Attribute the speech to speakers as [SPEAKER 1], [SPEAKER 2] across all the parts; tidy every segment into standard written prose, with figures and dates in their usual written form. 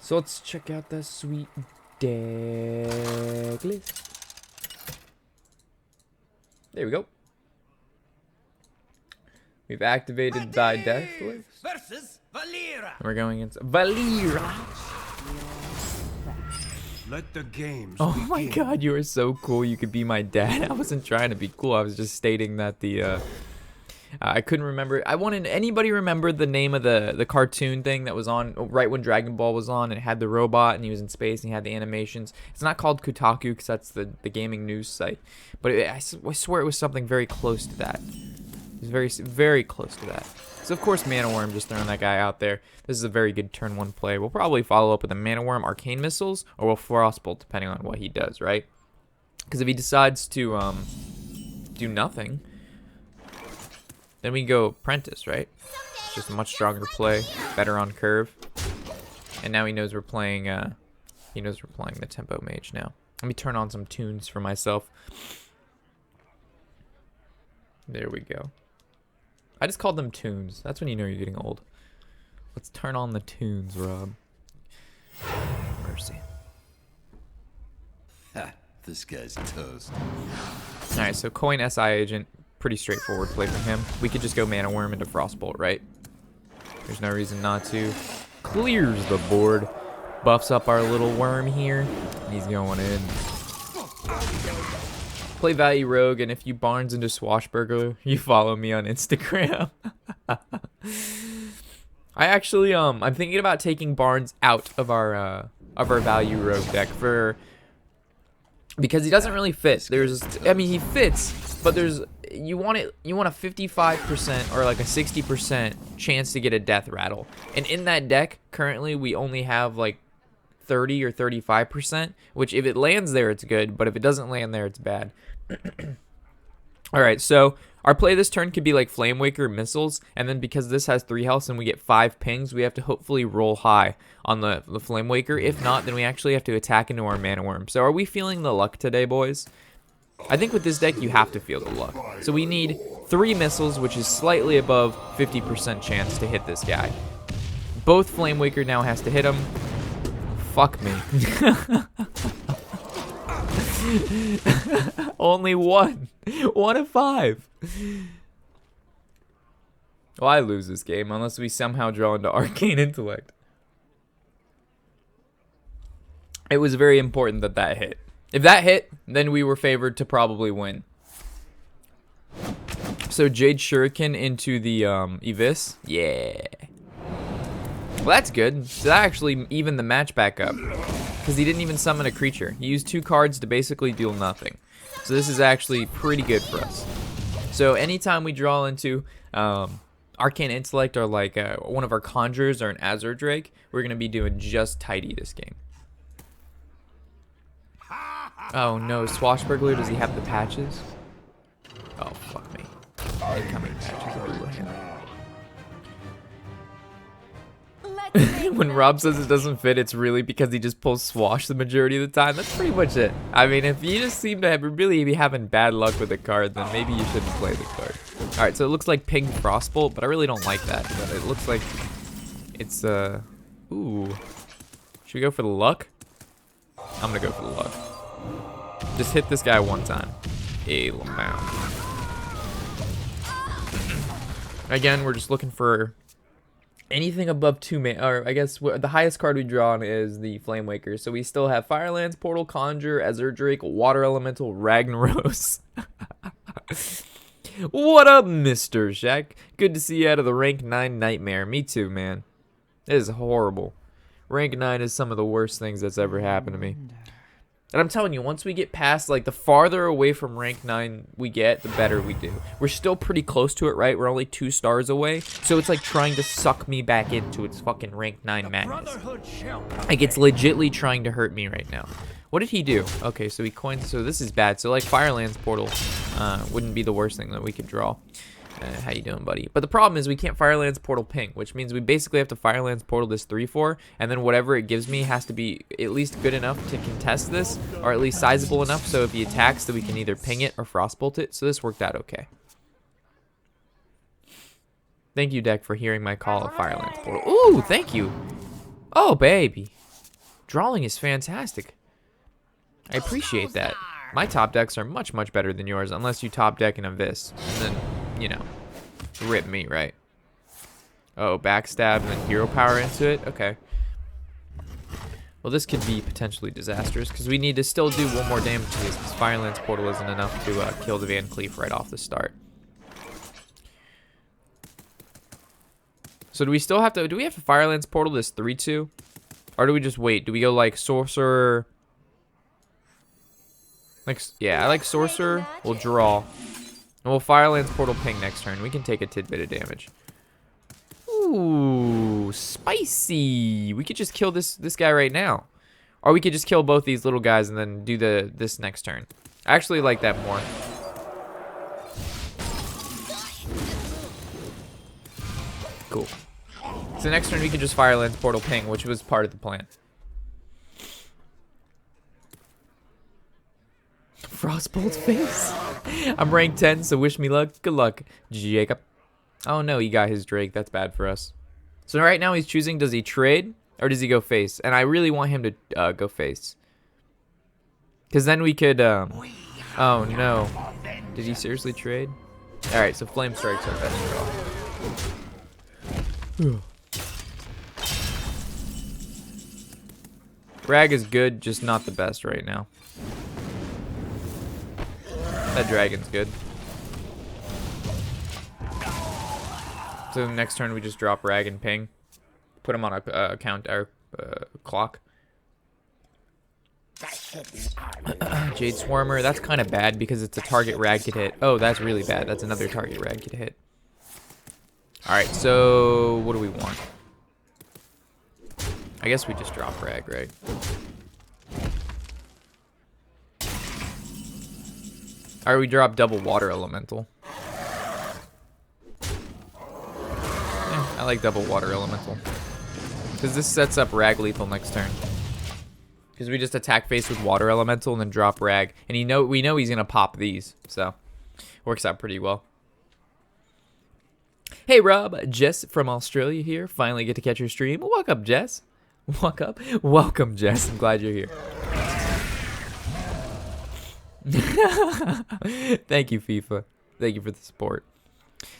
[SPEAKER 1] So let's check out the sweet deck list. There we go. We've activated thy death list.
[SPEAKER 2] Versus Valera.
[SPEAKER 1] We're going into Valera.
[SPEAKER 2] Let the games
[SPEAKER 1] Oh my god, you are so cool. You could be my dad. I wasn't trying to be cool. I was just stating that the I couldn't remember. I wanted anybody remember the name of the cartoon thing that was on right when Dragon Ball was on. It had the robot and he was in space and he had the animations. It's not called Kotaku because that's the gaming news site, but I swear it was something very close to that. It was very, very close to that. So of course Mana Worm, just throwing that guy out there. This is a very good turn 1 play. We'll probably follow up with a Mana Worm Arcane Missiles, or we'll Frostbolt depending on what he does, right? Because if he decides to do nothing, then we go Apprentice, right? It's just a much stronger play, better on curve. And now he knows we're playing the Tempo Mage now. Let me turn on some tunes for myself. There we go. I just called them tunes. That's when you know you're getting old. Let's turn on the tunes, Rob. Mercy.
[SPEAKER 3] Ha, this guy's toast.
[SPEAKER 1] Alright, so coin SI agent. Pretty straightforward play from him. We could just go Mana Worm into Frostbolt, right? There's no reason not to. Clears the board. Buffs up our little worm here. And he's going in. Play Value Rogue, and if you Barnes into Swashbuckler, you follow me on Instagram. I actually, I'm thinking about taking Barnes out of our Value Rogue deck because he doesn't really fit. I mean, he fits, but you want a 55% or like a 60% chance to get a Death Rattle, and in that deck currently we only have like 30 or 35%, which if it lands there it's good, but if it doesn't land there it's bad. Alright, so our play this turn could be like Flame Waker Missiles, and then because this has 3 health and we get 5 pings, we have to hopefully roll high on the Flame Waker. If not, then we actually have to attack into our Mana Worm. So are we feeling the luck today, boys? I think with this deck you have to feel the luck. So we need 3 missiles, which is slightly above 50% chance to hit this guy. Both Flame Waker now has to hit him. Fuck me. Only one. 1 of 5. Well, I lose this game unless we somehow draw into Arcane Intellect. It was very important that that hit. If that hit, then we were favored to probably win. So Jade Shuriken into the Evis. Yeah. Well, that's good. So that actually evened the match back up. Because he didn't even summon a creature. He used 2 cards to basically deal nothing. So this is actually pretty good for us. So anytime we draw into Arcane Intellect or like one of our Conjurers or an Azure Drake, we're going to be doing just tidy this game. Oh no, Swashbuckler, does he have the patches? Oh, fuck me. Incoming patches are looking. When Rob says it doesn't fit, it's really because he just pulls Swash the majority of the time. That's pretty much it. I mean, if you just seem to really be having bad luck with the card, then maybe you shouldn't play the card. Alright, so it looks like Ping Frostbolt, but I really don't like that. But it looks like it's, ooh. Should we go for the luck? I'm gonna go for the luck. Just hit this guy one time. A Lamau. Again, we're just looking for anything above 2 mana, or I guess the highest card we draw on is the Flame Waker. So we still have Firelands, Portal, Conjure, Azure Drake, Water Elemental, Ragnaros. What up, Mr. Shack? Good to see you out of the rank 9 nightmare. Me too, man. It is horrible. Rank 9 is some of the worst things that's ever happened to me. And I'm telling you, once we get past, like, the farther away from rank 9 we get, the better we do. We're still pretty close to it, right? We're only 2 stars away. So it's like trying to suck me back into its fucking rank 9 madness. Like, it's legitly trying to hurt me right now. What did he do? Okay, so he coined, so this is bad. So, like, Firelands Portal wouldn't be the worst thing that we could draw. How you doing, buddy? But the problem is we can't Firelands Portal Ping, which means we basically have to Firelands Portal this 3/4, and then whatever it gives me has to be at least good enough to contest this, or at least sizable enough so if he attacks that we can either ping it or Frostbolt it. So this worked out okay. Thank you, deck, for hearing my call of Firelands Portal. Ooh, thank you. Oh, baby. Drawing is fantastic. I appreciate that. My top decks are much, much better than yours, unless you top deck an Abyss. And then, you know, rip me, right? Oh, backstab and then hero power into it? Okay. Well, this could be potentially disastrous, because we need to still do one more damage to this, because Firelance Portal isn't enough to kill the Van Cleef right off the start. So do we still have to... Do we have to Firelance Portal this 3-2? Or do we just wait? Do we go like Sorcerer... Like, yeah, I like Sorcerer. We'll draw. And we'll Firelance Portal ping next turn. We can take a tidbit of damage. Ooh, spicy. We could just kill this guy right now. Or we could just kill both these little guys and then do this next turn. I actually like that more. Cool. So next turn we can just Firelance Portal ping, which was part of the plan. Frostbolt's face. I'm rank 10, so wish me luck. Good luck, Jacob. Oh no, he got his Drake. That's bad for us. So right now he's choosing, does he trade or does he go face? And I really want him to go face. Because then we could... oh no. Did he seriously trade? Alright, so Flame Strike's our best draw. Rag is good, just not the best right now. That dragon's good. So next turn we just drop Rag and ping. Put him on a clock. Jade Swarmer, that's kind of bad because it's a target Rag could hit. Oh, that's really bad. That's another target Rag could hit. Alright, so what do we want? I guess we just drop Rag, right? Alright, we drop double Water Elemental. I like double Water Elemental. Because this sets up Rag lethal next turn. Because we just attack face with Water Elemental and then drop Rag. And we know he's going to pop these. So, works out pretty well. Hey Rob, Jess from Australia here. Finally get to catch your stream. Welcome, Jess. Welcome, Jess. I'm glad you're here. Thank you, FIFA. Thank you for the support.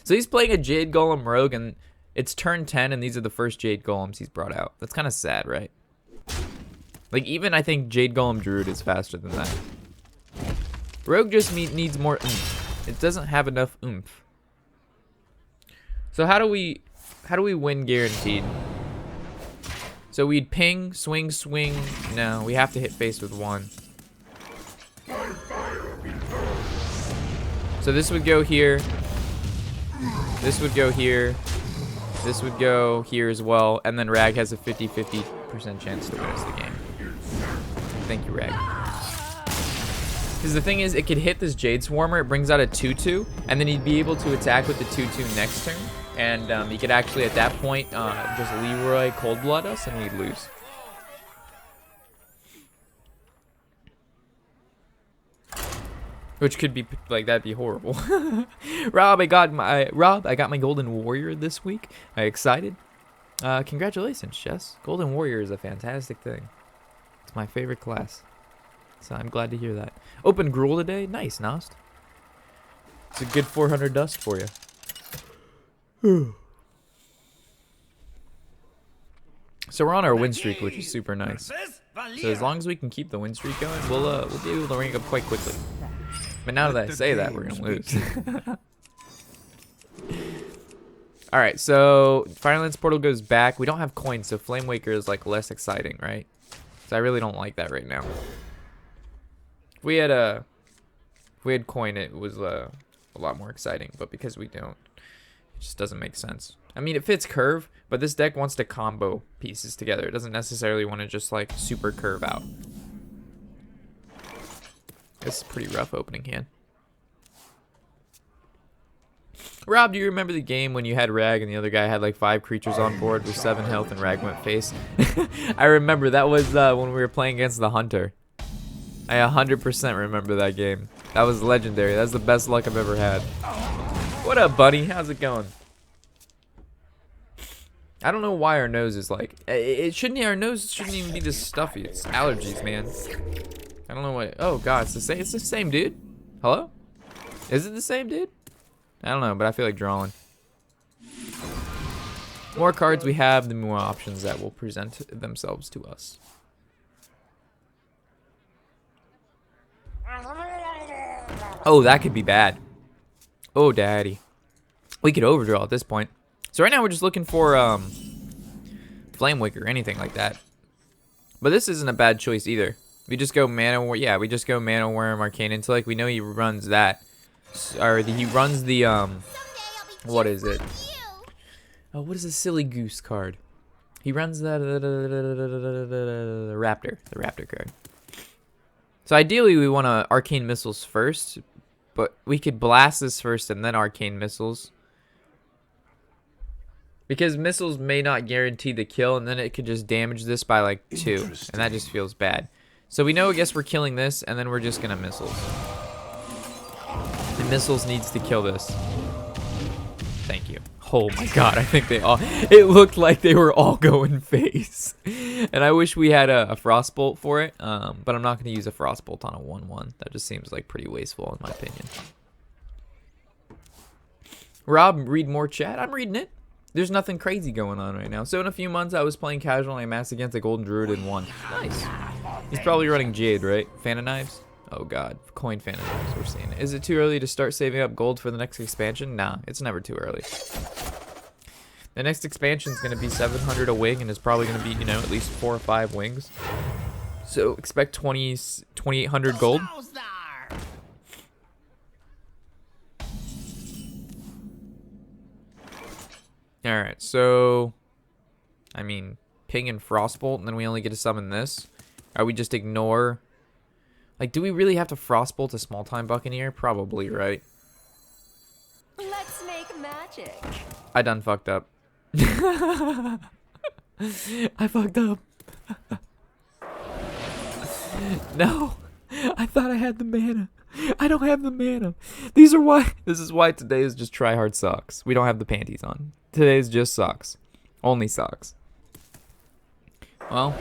[SPEAKER 1] So he's playing a Jade Golem Rogue, and it's turn 10, and these are the first Jade Golems he's brought out. That's kind of sad, right? Like, even I think Jade Golem Druid is faster than that. Rogue just needs more oomph. It doesn't have enough oomph. So how do we win guaranteed? So we'd ping, swing, swing. No, we have to hit face with one. So this would go here. This would go here. This would go here as well. And then Rag has a 50-50% chance to win us the game. Thank you, Rag. Because the thing is, it could hit this Jade Swarmer. It brings out a 2-2. And then he'd be able to attack with the 2-2 next turn. And he could actually, at that point, just Leroy Coldblood us and we'd lose. Which could be like, that'd be horrible. Rob, I got my Golden Warrior this week. Excited. Congratulations, Jess. Golden Warrior is a fantastic thing. It's my favorite class. So I'm glad to hear that. Open Gruul today. Nice, Nost. It's a good 400 dust for you. So we're on our win streak, which is super nice. So as long as we can keep the win streak going, we'll be able to rank up quite quickly. But now that I say that, we're gonna lose. All right, so Firelance Portal goes back. We don't have coins, so Flame Waker is like less exciting, right? So I really don't like that right now. If we had coin, it was a lot more exciting. But because we don't, it just doesn't make sense. I mean, it fits curve, but this deck wants to combo pieces together. It doesn't necessarily want to just like super curve out. This is a pretty rough opening hand. Rob, do you remember the game when you had Rag and the other guy had like 5 creatures on board with 7 health and Rag went face? I remember. That was when we were playing against the Hunter. I 100% remember that game. That was legendary. That's the best luck I've ever had. What up, buddy? How's it going? I don't know why our nose is like... It shouldn't... Our nose shouldn't even be this stuffy. It's allergies, man. I don't know what... Oh, God. It's the same. It's the same, dude. Hello? Is it the same, dude? I don't know, but I feel like drawing. More cards we have, the more options that will present themselves to us. Oh, that could be bad. Oh, daddy. We could overdraw at this point. So right now we're just looking for Flame Wick or anything like that. But this isn't a bad choice either. We just go Mana Worm. Yeah, we just go Mana Worm, Arcane Intellect. We know he runs that. Or he runs the what is it? Oh, what is a silly goose card? He runs the Raptor. The Raptor card. So ideally we want to Arcane Missiles first, but we could blast this first and then Arcane Missiles. Because missiles may not guarantee the kill, and then it could just damage this by like 2, and that just feels bad. So we know, I guess we're killing this, and then we're just gonna missiles. The missiles needs to kill this. Thank you. Oh my god, I think they all... It looked like they were all going face. And I wish we had a Frostbolt for it, but I'm not gonna use a Frostbolt on a 1/1. That just seems like pretty wasteful in my opinion. Rob, read more chat? I'm reading it. There's nothing crazy going on right now. So in a few months, I was playing casual and I massed against a Golden Druid and won. Nice. He's probably running Jade, right? Fan of Knives? Oh god. Coin Fan of Knives, we're seeing it. Is it too early to start saving up gold for the next expansion? Nah, it's never too early. The next expansion is going to be 700 a wing and it's probably going to be, you know, at least 4 or 5 wings. So expect 2,800 gold. Alright, so, I mean, Ping and Frostbolt, and then we only get to summon this. Or we just ignore, like, do we really have to Frostbolt a small-time Buccaneer? Probably, right?
[SPEAKER 4] Let's make magic.
[SPEAKER 1] I done fucked up. I fucked up. No, I thought I had the mana. I don't have the mana. These are why. This is why today is just try hard socks. We don't have the panties on. Today's just socks. Only socks. Well,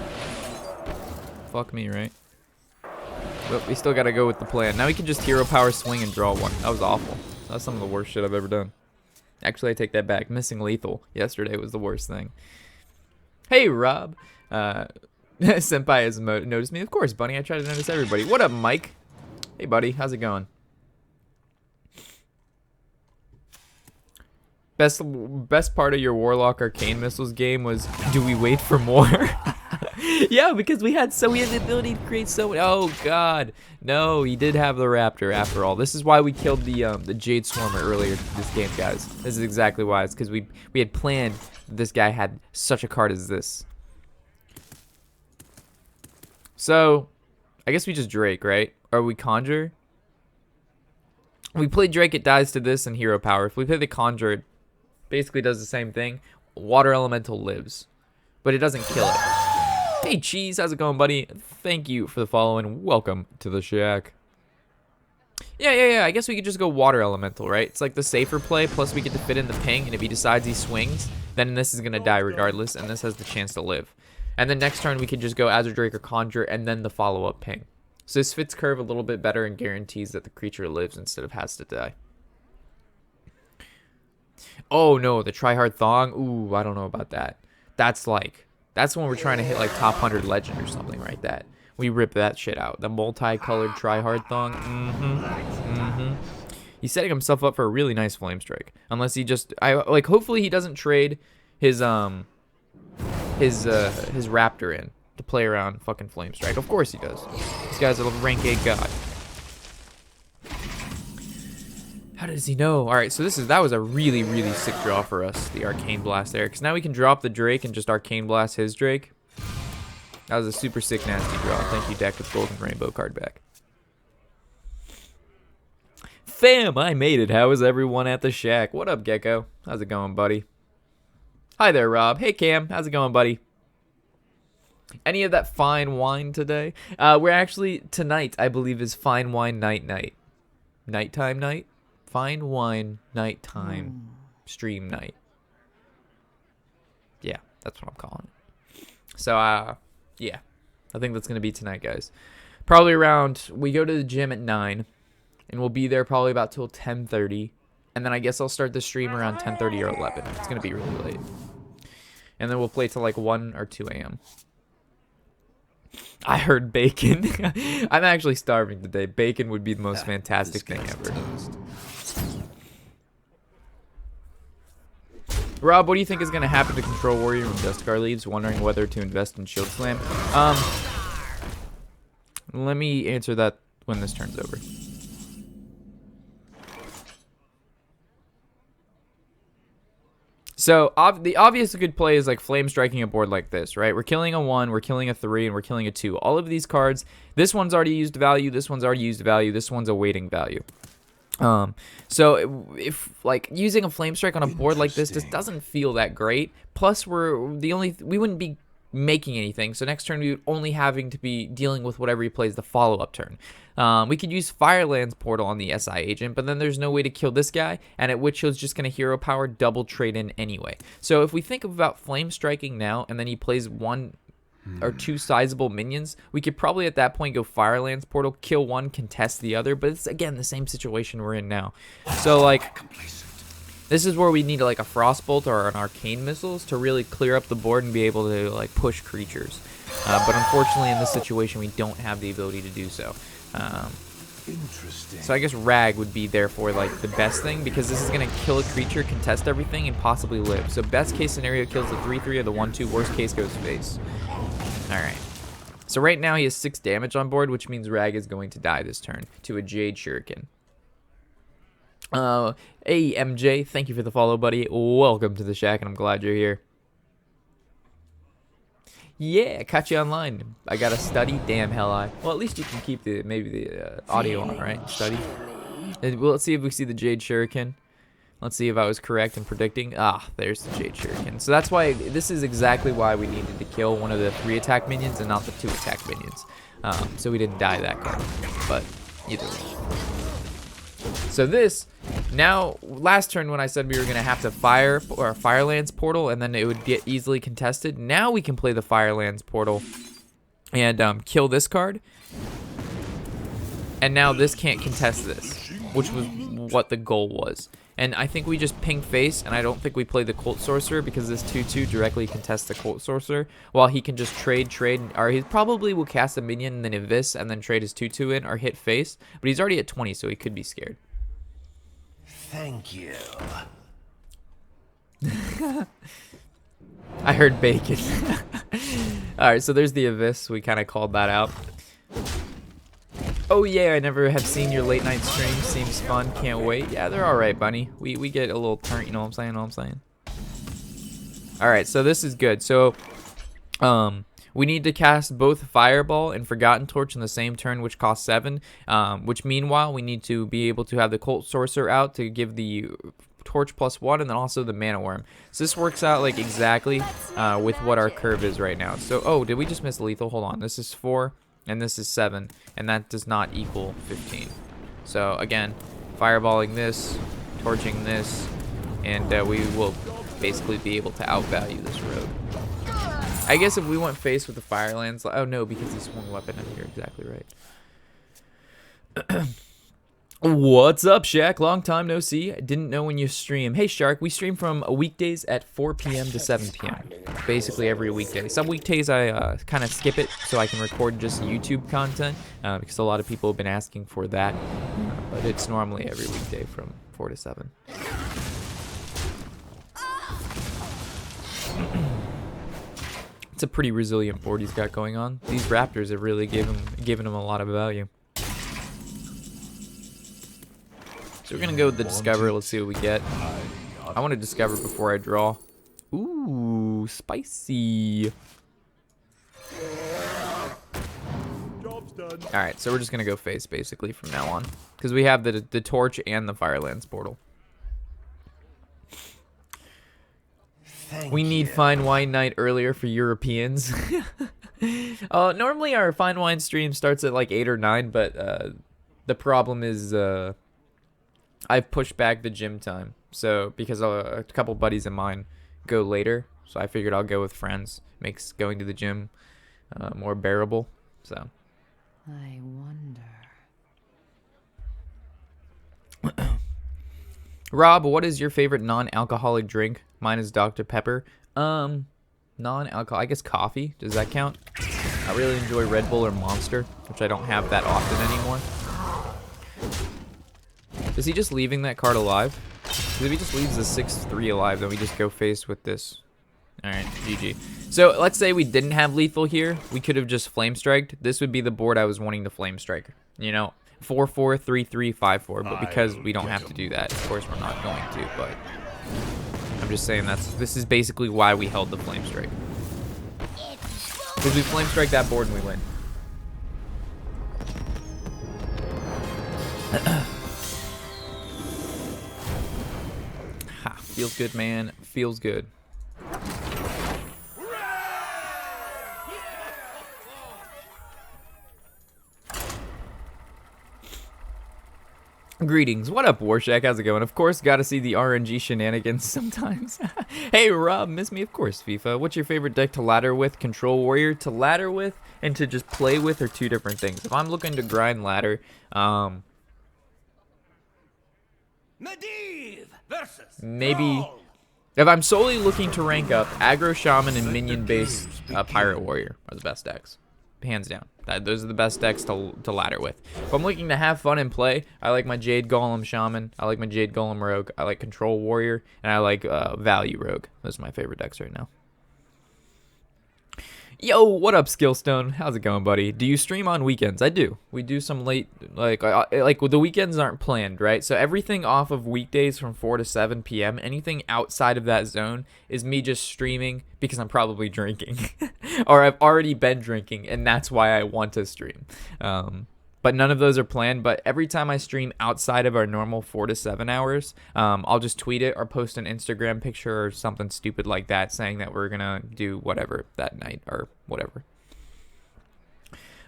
[SPEAKER 1] fuck me, right? But we still gotta go with the plan. Now we can just hero power swing and draw one. That was awful. That's some of the worst shit I've ever done. Actually, I take that back. Missing lethal yesterday was the worst thing. Hey, Rob. Senpai has noticed me. Of course, Bunny. I try to notice everybody. What up, Mike? Hey, buddy. How's it going? Best part of your Warlock Arcane Missiles game was, do we wait for more? Yeah, because we had the ability to create so many. Oh god, no, he did have the Raptor after all. This is why we killed the Jade Swarmer earlier this game, guys. This is exactly why. It's because we had planned this guy had such a card as this. So, I guess we just Drake, right? Or we Conjure. We play Drake, it dies to this and Hero Power. If we play the Conjure, it basically does the same thing. Water Elemental lives, but it doesn't kill it. Hey, Cheese, how's it going, buddy? Thank you for the follow and welcome to the shack. Yeah. I guess we could just go Water Elemental, right? It's like the safer play, plus we get to fit in the ping, and if he decides he swings, then this is going to die regardless, and this has the chance to live. And then next turn, we could just go Azure Drake or Conjure, and then the follow-up ping. So this fits curve a little bit better and guarantees that the creature lives instead of has to die. Oh no, the Tryhard Thong. Ooh, I don't know about that. That's when we're trying to hit like top 100 legend or something like that. We rip that shit out. The multicolored Tryhard Thong. He's setting himself up for a really nice Flame Strike. Unless he just, hopefully he doesn't trade his Raptor in to play around fucking Flame Strike. Of course he does. This guy's a rank 8 god. How does he know? All right, so that was a really, really sick draw for us, the Arcane Blast there. Because now we can drop the Drake and just Arcane Blast his Drake. That was a super sick, nasty draw. Thank you, deck with Golden Rainbow card back. Fam, I made it. How is everyone at the shack? What up, Gecko? How's it going, buddy? Hi there, Rob. Hey, Cam. How's it going, buddy? Any of that fine wine today? We're actually, tonight, I believe, is Fine Wine Night. Nighttime night? Fine Wine Nighttime Stream Night. Yeah. That's what I'm calling it. So, yeah. I think that's going to be tonight, guys. Probably around, we go to the gym at 9, and we'll be there probably about till 10:30. And then I guess I'll start the stream around 10:30 or 11. It's going to be really late. And then we'll play till like 1 or 2 a.m. I heard bacon. I'm actually starving today. Bacon would be the most fantastic thing ever.
[SPEAKER 3] Toast.
[SPEAKER 1] Rob, what do you think is going to happen to Control Warrior when Dustcar leaves? Wondering whether to invest in Shield Slam. Let me answer that when this turns over. So, the obvious good play is like Flame Striking a board like this, right? We're killing a 1, we're killing a 3, and we're killing a 2. All of these cards, this one's already used value, this one's already used value, this one's a waiting value. So if like using a Flame Strike on a board like this just doesn't feel that great. Plus, we wouldn't be making anything. So next turn we would only having to be dealing with whatever he plays the follow-up turn. We could use Firelands Portal on the SI agent, but then there's no way to kill this guy, and at which he's just going to hero power double trade in anyway. So if we think about Flame Striking now, and then he plays 1 or 2 sizable minions, we could probably at that point go Firelands Portal, kill 1, contest the other, but it's again the same situation we're in now. So like, this is where we need like a Frostbolt or an Arcane Missiles to really clear up the board and be able to like push creatures. But unfortunately in this situation we don't have the ability to do so.
[SPEAKER 3] Interesting.
[SPEAKER 1] So I guess Rag would be therefore like the best thing, because this is going to kill a creature, contest everything, and possibly live. So best case scenario kills the 3/3 or the 1/2. Worst case goes face. Alright. So right now he has 6 damage on board, which means Rag is going to die this turn to a Jade Shuriken. Hey MJ, thank you for the follow, buddy. Welcome to the Shack, and I'm glad you're here. Yeah, caught you online. I gotta study. Damn hell I. Well, at least you can keep the audio on, right? Study. Well, let's see if we see the Jade Shuriken. Let's see if I was correct in predicting. Ah, there's the Jade Shuriken. So that's why, this is exactly why we needed to kill one of the 3 attack minions and not the 2 attack minions. So we didn't die that card. But either way. So this, now, last turn when I said we were going to have to fire or Firelands Portal and then it would get easily contested, now we can play the Firelands Portal and kill this card. And now this can't contest this, which was what the goal was. And I think we just ping face, and I don't think we play the Cult Sorcerer because this 2/2 directly contests the Cult Sorcerer, while he can just trade, or he probably will cast a minion and then Abyss and then trade his 2/2 in or hit face, but he's already at 20, so he could be scared.
[SPEAKER 3] Thank you.
[SPEAKER 1] I heard bacon. Alright, so there's the Abyss. We kind of called that out. Oh yeah, I never have seen your late night stream. Seems fun. Can't wait. Yeah, they're alright, bunny. We get a little turn, you know what I'm saying? Alright, so this is good. So, we need to cast both Fireball and Forgotten Torch in the same turn, which costs 7. Which meanwhile, we need to be able to have the Cult Sorcerer out to give the Torch +1 and then also the Mana Worm. So this works out like exactly with what our curve is right now. So, oh, did we just miss lethal? Hold on. This is 4 and this is 7, and that does not equal 15. So again, fireballing this, torching this, and we will basically be able to outvalue this rogue. I guess if we went face with the Firelands, oh no, because he swung weapon, you're exactly right. What's up, Shaq? Long time no see. I didn't know when you stream. Hey, Shark, we stream from weekdays at 4 p.m. to 7 p.m. Basically every weekday. Some weekdays I kind of skip it so I can record just YouTube content because a lot of people have been asking for that. But it's normally every weekday from 4 to 7. It's a pretty resilient board he's got going on. These Raptors have really given him a lot of value. So we're going to go with the Discover. Let's see what we get. I want to Discover before I draw. Ooh, spicy. Alright, so we're just going to go face, basically, from now on. Because we have the Torch and the Firelands Portal. We need Fine Wine Night earlier for Europeans. Normally our Fine Wine stream starts at like 8 or 9, but the problem is... I've pushed back the gym time, so because a couple buddies of mine go later, So I figured I'll go with friends. Makes going to the gym more bearable. So.
[SPEAKER 4] I wonder.
[SPEAKER 1] Rob, what is your favorite non-alcoholic drink? Mine is Dr. Pepper. Non-alcohol, I guess coffee. Does that count? I really enjoy Red Bull or Monster, which I don't have that often anymore. Is he just leaving that card alive? Because if he just leaves the 6-3 alive, then we just go face with this. Alright, GG. So, let's say we didn't have lethal here. We could have just Flame Striked. This would be the board I was wanting to Flame Strike. You know, 4-4, 3-3, 5-4. But because we don't have to do that, of course we're not going to, but I'm just saying this is basically why we held the Flame Strike. Because we Flame Strike that board and we win. Ha, feels good, man. Feels good. Greetings. What up, Warshack? How's it going? Of course, gotta see the RNG shenanigans sometimes. Hey, Rob, miss me? Of course, FIFA. What's your favorite deck to ladder with? Control Warrior? To ladder with and to just play with are two different things. If I'm looking to grind ladder,
[SPEAKER 2] Medivh versus
[SPEAKER 1] maybe...
[SPEAKER 2] Thrall.
[SPEAKER 1] If I'm solely looking to rank up, Aggro Shaman and Minion-based Pirate Warrior are the best decks. Hands down. Those are the best decks to ladder with. If I'm looking to have fun and play, I like my Jade Golem Shaman, I like my Jade Golem Rogue, I like Control Warrior, and I like Value Rogue. Those are my favorite decks right now. Yo, what up, Skillstone? How's it going, buddy? Do you stream on weekends? I do. We do some late, like the weekends aren't planned, right? So everything off of weekdays from 4 to 7 p.m., anything outside of that zone is me just streaming because I'm probably drinking. Or I've already been drinking, and that's why I want to stream. But none of those are planned. But every time I stream outside of our normal 4 to 7 hours, I'll just tweet it or post an Instagram picture or something stupid like that saying that we're going to do whatever that night or whatever.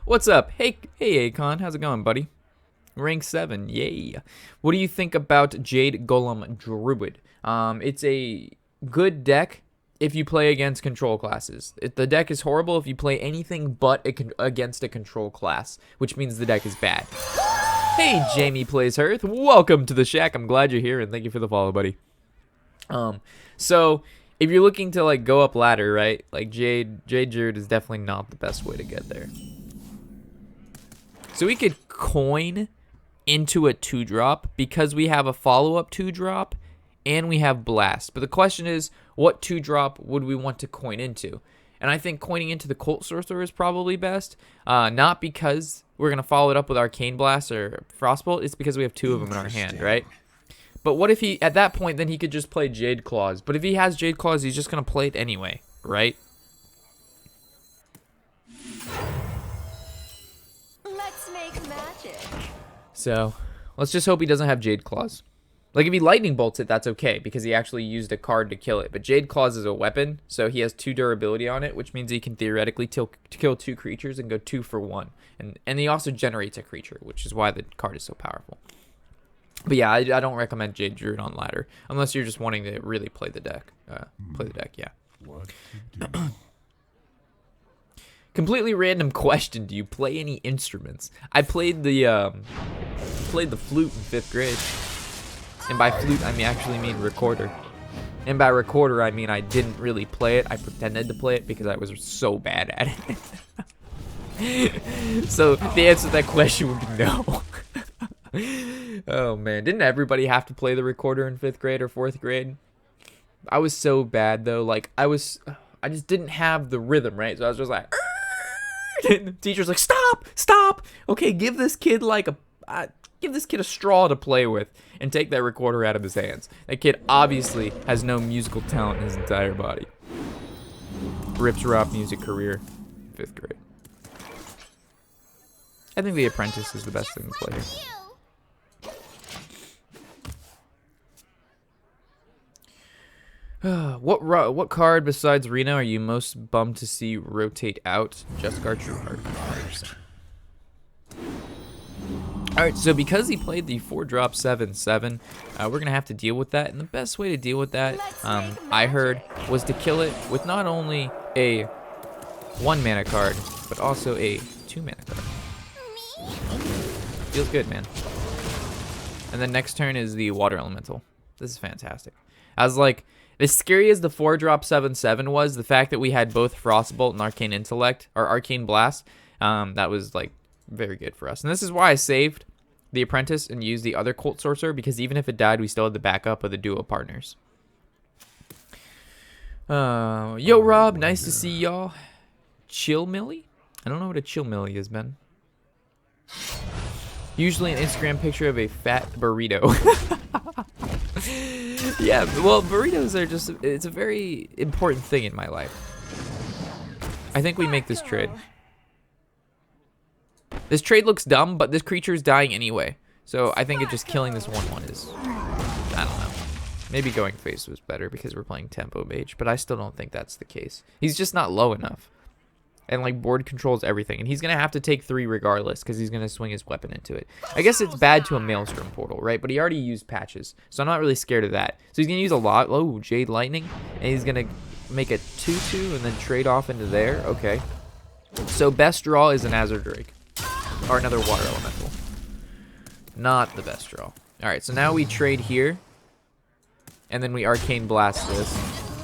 [SPEAKER 1] What's up? Hey, Akon. How's it going, buddy? Rank 7. Yay. What do you think about Jade Golem Druid? It's a good deck if you play against control classes. The deck is horrible if you play anything but against a control class, which means the deck is bad. Hey, Jamie Plays Hearth. Welcome to the Shack. I'm glad you're here, and thank you for the follow, buddy. So, if you're looking to, like, go up ladder, right, like, Jade Druid is definitely not the best way to get there. So, we could coin into a 2-drop because we have a follow-up 2-drop, and we have Blast. But the question is, what 2-drop would we want to coin into? And I think coining into the Cult Sorcerer is probably best. Not because we're going to follow it up with Arcane Blast or Frostbolt. It's because we have 2 of them in our hand, right? But what if he, at that point, then he could just play Jade Claws. But if he has Jade Claws, he's just going to play it anyway, right?
[SPEAKER 4] Let's make magic.
[SPEAKER 1] So, let's just hope he doesn't have Jade Claws. Like, if he Lightning Bolts it, that's okay, because he actually used a card to kill it. But Jade Claws is a weapon, so he has 2 durability on it, which means he can theoretically kill 2 creatures and go 2 for 1. And he also generates a creature, which is why the card is so powerful. But yeah, I don't recommend Jade Druid on ladder, unless you're just wanting to really play the deck. Yeah. Completely random question. Do you play any instruments? I played the flute in 5th grade. And by flute, I actually mean recorder. And by recorder, I mean I didn't really play it. I pretended to play it because I was so bad at it. So the answer to that question would be no. Oh, man. Didn't everybody have to play the recorder in 5th grade or 4th grade? I was so bad, though. Like, I just didn't have the rhythm, right? So I was just like... And the teacher's like, stop. Okay, give this kid like give this kid a straw to play with and take that recorder out of his hands. That kid obviously has no musical talent in his entire body. Rips Rob music career, 5th grade. I think The Apprentice is the best thing to play here. What card besides Reno are you most bummed to see rotate out? Just True Heart. Alright, so because he played the 4-drop 7/7, we're going to have to deal with that. And the best way to deal with that, I heard, was to kill it with not only a 1-mana card, but also a 2-mana card. Feels good, man. And then next turn is the Water Elemental. This is fantastic. I was like, as scary as the 4-drop 7/7 was, the fact that we had both Frostbolt and Arcane Intellect, or Arcane Blast, that was like very good for us. And this is why I saved the Apprentice and used the other Cult Sorcerer, because even if it died, we still had the backup of the duo partners. Yo, Rob, nice to see y'all. Chill Millie? I don't know what a Chill Millie is, Ben. Usually an Instagram picture of a fat burrito. Yeah, well, burritos are just, it's a very important thing in my life. I think we make this trade. This trade looks dumb, but this creature is dying anyway. So I think just killing this 1/1 is, I don't know. Maybe going face was better because we're playing Tempo Mage, but I still don't think that's the case. He's just not low enough. And like board controls everything, and he's gonna have to take 3 regardless because he's gonna swing his weapon into it. I guess it's bad to a Maelstrom Portal, right? But he already used patches, so I'm not really scared of that. So he's gonna use a lot. Oh, Jade Lightning, and he's gonna make a 2/2 and then trade off into there. Okay. So best draw is an Azure Drake or another Water Elemental. Not the best draw. All right, so now we trade here, and then we Arcane Blast this,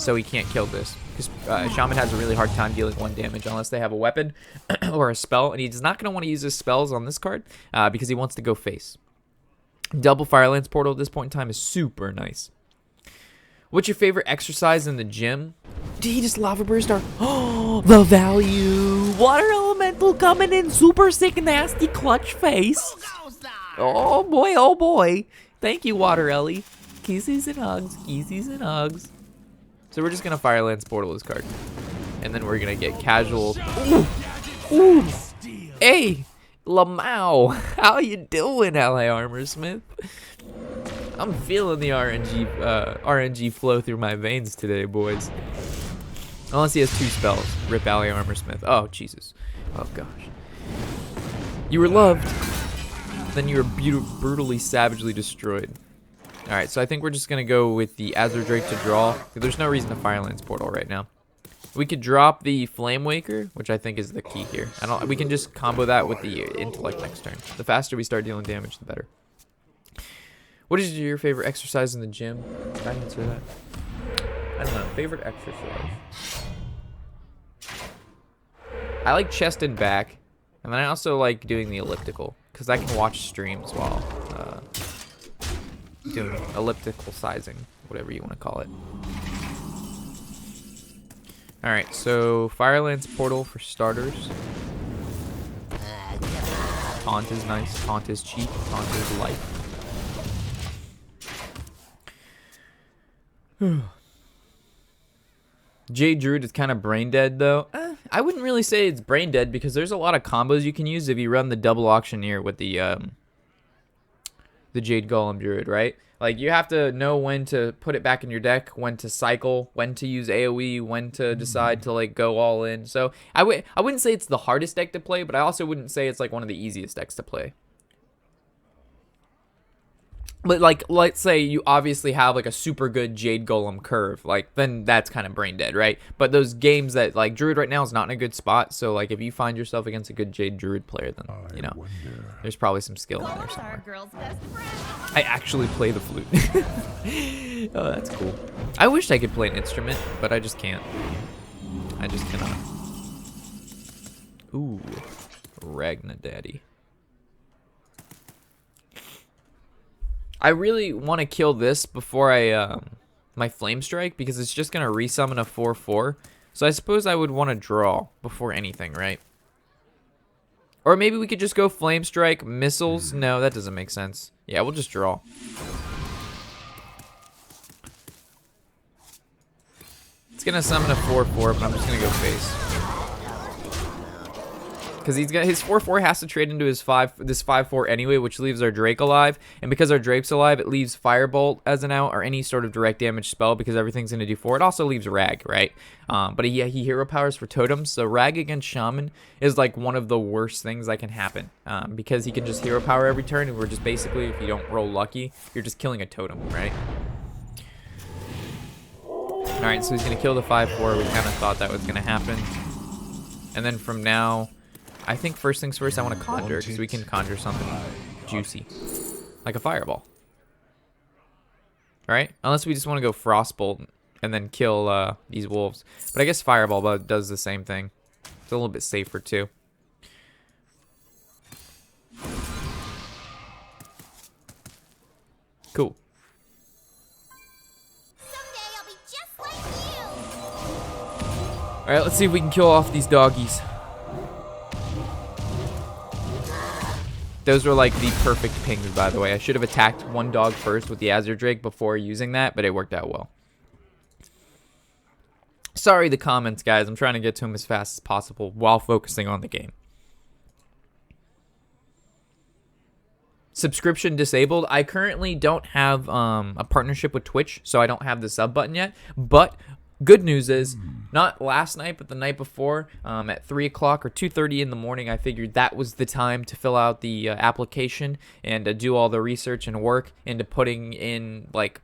[SPEAKER 1] so he can't kill this. Because Shaman has a really hard time dealing 1 damage unless they have a weapon or a spell. And he's not going to want to use his spells on this card because he wants to go face. Double Firelance Portal at this point in time is super nice. What's your favorite exercise in the gym? Did he just Lava Burst our... Oh, the value! Water Elemental coming in super sick nasty clutch face. Oh boy, oh boy. Thank you, Water Ellie. Kisses and hugs, kisses and hugs. So we're just going to Firelance Portal this card. And then we're going to get casual. Ooh. Ooh. Hey, Lamau. How you doing, Ally Armorsmith? I'm feeling the RNG flow through my veins today, boys. Unless he has 2 spells. Rip Ally Armorsmith. Oh, Jesus. Oh, gosh. You were loved. Then you were brutally, savagely destroyed. Alright, so I think we're just going to go with the Azure Drake to draw. There's no reason to Firelance Portal right now. We could drop the Flame Waker, which I think is the key here. We can just combo that with the Intellect next turn. The faster we start dealing damage, the better. What is your favorite exercise in the gym? Can I answer that? I don't know. Favorite exercise? I like chest and back. And then I also like doing the elliptical, because I can watch streams while... doing elliptical sizing, whatever you want to call it. Alright, so Firelance Portal for starters. Taunt is nice, Taunt is cheap, Taunt is life. Jade Druid is kind of brain dead though. I wouldn't really say it's brain dead because there's a lot of combos you can use if you run the double auctioneer with the Jade Golem Druid, right? Like, you have to know when to put it back in your deck, when to cycle, when to use AoE, when to decide to, like, go all in. So, I wouldn't say it's the hardest deck to play, but I also wouldn't say it's, like, one of the easiest decks to play. But, like, let's say you obviously have, like, a super good Jade Golem curve. Like, then that's kind of brain dead, right? But those games that, like, Druid right now is not in a good spot. So, like, if you find yourself against a good Jade Druid player, then, you know, there's probably some skill in there somewhere. I actually play the flute. Oh, that's cool. I wish I could play an instrument, but I just can't. I just cannot. Ooh, Ragna Daddy. I really want to kill this before I my Flame Strike because it's just gonna resummon a 4/4. So I suppose I would want to draw before anything, right? Or maybe we could just go Flame Strike, missiles. No, that doesn't make sense. Yeah, we'll just draw. It's gonna summon a 4/4, but I'm just gonna go face. because he's got his 4/4 has to trade into his this 5/4 anyway, which leaves our Drake alive. And because our Drake's alive, it leaves Firebolt as an out or any sort of direct damage spell because everything's gonna do 4. It also leaves Rag, right? But yeah, he hero powers for totems. So Rag against Shaman is like one of the worst things that can happen because he can just hero power every turn, and we're just basically, if you don't roll lucky, you're just killing a totem, right? All right, so he's gonna kill the 5/4. We kind of thought that was gonna happen. And then from now, I think first things first, I want to conjure, because we can conjure something juicy. Like a fireball. Right? Unless we just want to go Frostbolt and then kill these wolves. But I guess fireball does the same thing. It's a little bit safer too. Cool.
[SPEAKER 5] Someday I'll be just like you.
[SPEAKER 1] Alright, let's see if we can kill off these doggies. Those were like the perfect pings, by the way. I should have attacked one dog first with the Azure Drake before using that, but it worked out well. Sorry the comments, guys. I'm trying to get to them as fast as possible while focusing on the game. Subscription disabled. I currently don't have a partnership with Twitch, so I don't have the sub button yet, but good news is, not last night, but the night before, at 3 o'clock or 2:30 in the morning, I figured that was the time to fill out the application and do all the research and work into putting in, like,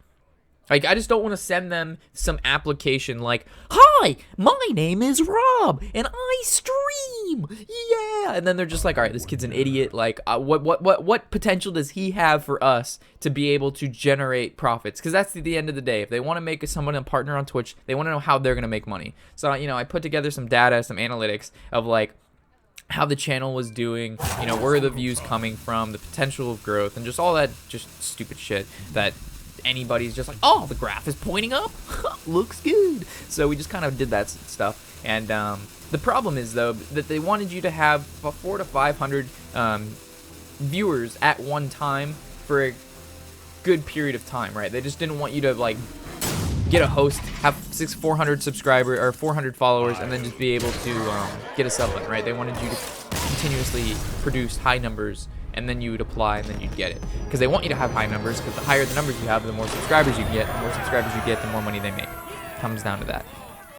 [SPEAKER 1] I just don't want to send them some application like, "Hi, my name is Rob, and I stream, yeah," and then they're just like, "All right, this kid's an idiot. Like, what potential does he have for us to be able to generate profits?" Because that's the end of the day. If they want to make someone a partner on Twitch, they want to know how they're gonna make money. So you know, I put together some data, some analytics of like how the channel was doing, you know, where are the views coming from, the potential of growth, and just all that just stupid shit that anybody's just like, "Oh, the graph is pointing up, looks good." So we just kind of did that stuff, and the problem is though that they wanted you to have 400 to 500 viewers at one time for a good period of time, right? They just didn't want you to like get a host, have 400 subscribers or 400 followers, and then just be able to get a sub button, right? They wanted you to continuously produce high numbers, and then you would apply, and then you'd get it. Because they want you to have high numbers, because the higher the numbers you have, the more subscribers you get. The more subscribers you get, the more money they make. Comes down to that.